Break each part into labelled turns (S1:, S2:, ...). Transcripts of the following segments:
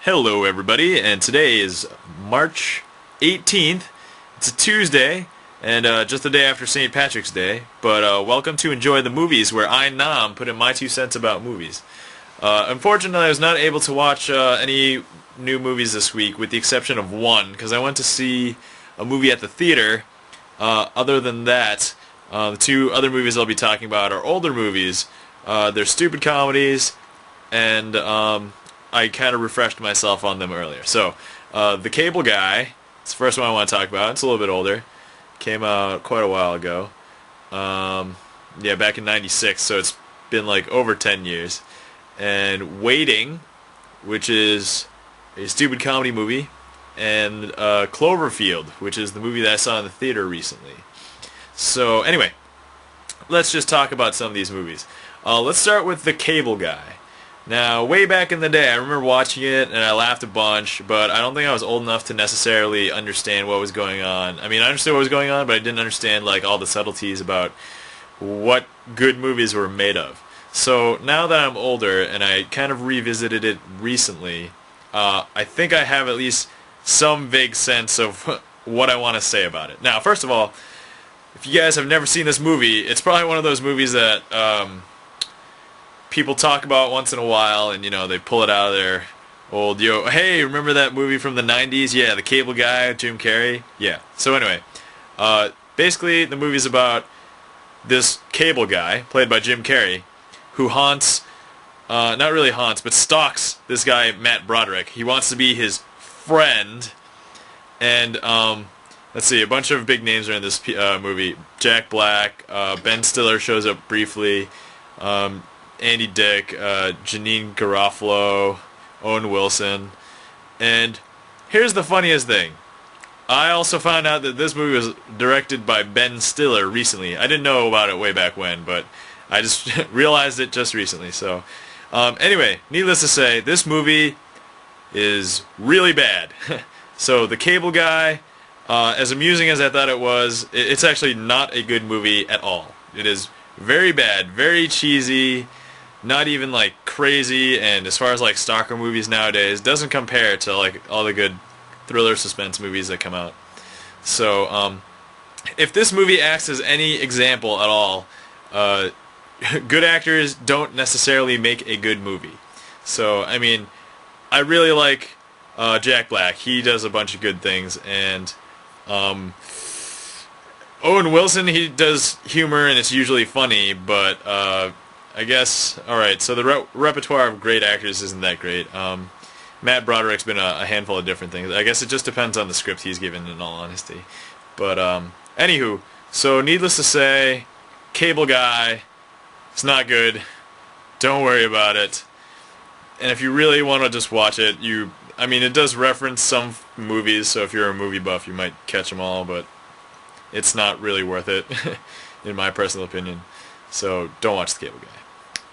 S1: Hello everybody, and today is March 18th. It's a Tuesday, and just the day after St. Patrick's Day, but welcome to Enjoy the Movies, where I, Nam, put in my 2 cents about movies. Unfortunately, I was not able to watch any new movies this week, with the exception of one, because I went to see a movie at the theater. Other than that, the two other movies I'll be talking about are older movies. They're stupid comedies, and I kind of refreshed myself on them earlier. So, The Cable Guy, it's the first one I want to talk about. It's a little bit older. Came out quite a while ago. Yeah, back in '96, so it's been like over 10 years. And Waiting, which is a stupid comedy movie. And Cloverfield, which is the movie that I saw in the theater recently. So, anyway, let's just talk about some of these movies. Let's start with The Cable Guy. Now, way back in the day, I remember watching it, and I laughed a bunch, but I don't think I was old enough to necessarily understand what was going on. I mean, I understood what was going on, but I didn't understand, like, all the subtleties about what good movies were made of. So, now that I'm older, and I kind of revisited it recently, I think I have at least some vague sense of what I want to say about it. Now, first of all, if you guys have never seen this movie, it's probably one of those movies that people talk about once in a while, and they pull it out of their old, hey, remember that movie from the 90s? Yeah, The Cable Guy, Jim Carrey. Yeah. So anyway, basically the movie's about this cable guy, played by Jim Carrey, who haunts, not really haunts, but stalks this guy, Matt Broderick. He wants to be his friend, and let's see, a bunch of big names are in this movie. Jack Black, Ben Stiller shows up briefly, Andy Dick, Janine Garofalo, Owen Wilson. And here's the funniest thing. I also found out that this movie was directed by Ben Stiller recently. I didn't know about it way back when, but I just realized it just recently. So, anyway, needless to say, this movie is really bad. So, The Cable Guy, as amusing as I thought it was, it's actually not a good movie at all. It is very bad, very cheesy, not even like crazy, and as far as like stalker movies nowadays, doesn't compare to like all the good thriller suspense movies that come out. So, if this movie acts as any example at all, good actors don't necessarily make a good movie. So, I mean, I really like Jack Black. He does a bunch of good things, and Owen Wilson, he does humor, and it's usually funny, but I guess, alright, so the repertoire of great actors isn't that great. Matt Broderick's been a handful of different things. I guess it just depends on the script he's given, in all honesty. But, anywho, so needless to say, Cable Guy, it's not good. Don't worry about it. And if you really want to just watch it, I mean, it does reference some movies, so if you're a movie buff, you might catch them all, but it's not really worth it, in my personal opinion. So don't watch The Cable Guy.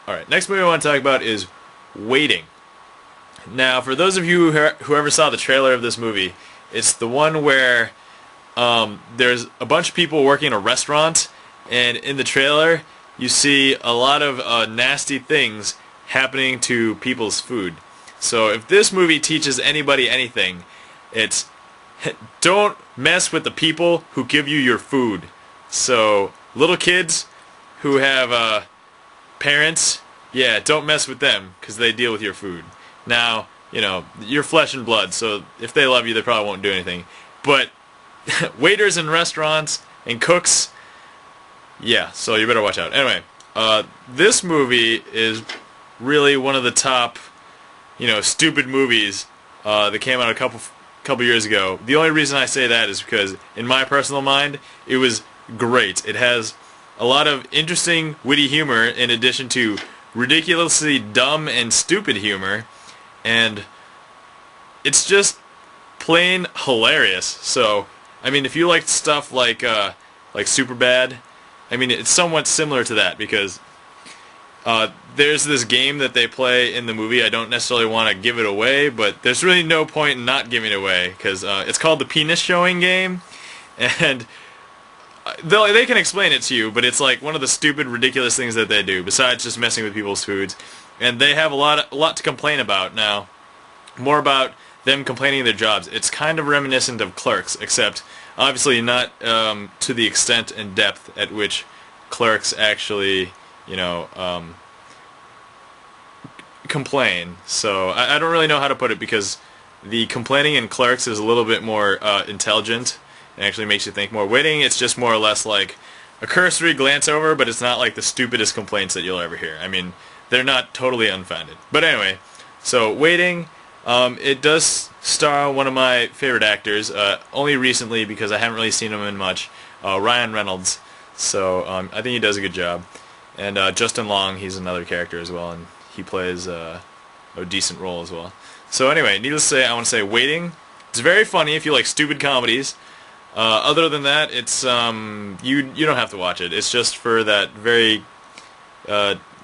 S1: Alright, next movie I want to talk about is Waiting. Now, for those of you who ever saw the trailer of this movie, it's the one where there's a bunch of people working in a restaurant, and in the trailer, you see a lot of nasty things happening to people's food. So if this movie teaches anybody anything, it's don't mess with the people who give you your food. So little kids who have parents, yeah, don't mess with them because they deal with your food. Now, you're flesh and blood, so if they love you, they probably won't do anything. But waiters in restaurants and cooks, yeah, so you better watch out. Anyway, this movie is really one of the top, stupid movies that came out a couple years ago. The only reason I say that is because, in my personal mind, it was great. It has a lot of interesting, witty humor in addition to ridiculously dumb and stupid humor, and it's just plain hilarious. So, I mean, if you like stuff like Superbad, I mean, it's somewhat similar to that, because there's this game that they play in the movie. I don't necessarily want to give it away, but there's really no point in not giving it away, because it's called the Penis Showing Game, and they can explain it to you, but it's like one of the stupid, ridiculous things that they do, besides just messing with people's foods. And they have a lot to complain about. Now, more about them complaining of their jobs. It's kind of reminiscent of Clerks, except obviously not to the extent and depth at which Clerks actually, complain. So I don't really know how to put it, because the complaining in Clerks is a little bit more intelligent and actually makes you think more. Waiting, it's just more or less like a cursory glance over, but it's not like the stupidest complaints that you'll ever hear. I mean, they're not totally unfounded. But anyway, so Waiting, it does star one of my favorite actors, only recently because I haven't really seen him in much, Ryan Reynolds. So I think he does a good job. And Justin Long, he's another character as well, and he plays a decent role as well. So anyway, needless to say, I want to say Waiting. It's very funny if you like stupid comedies. Other than that, it's you don't have to watch it. It's just for that very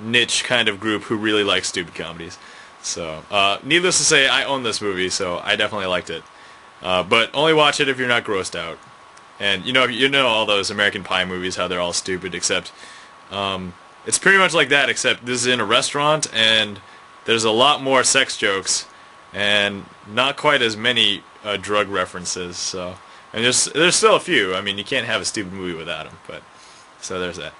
S1: niche kind of group who really likes stupid comedies. So needless to say, I own this movie, so I definitely liked it. But only watch it if you're not grossed out. And you know all those American Pie movies, how they're all stupid, except it's pretty much like that, except this is in a restaurant and there's a lot more sex jokes and not quite as many drug references. So, and there's still a few. I mean, you can't have a stupid movie without them. But so there's that.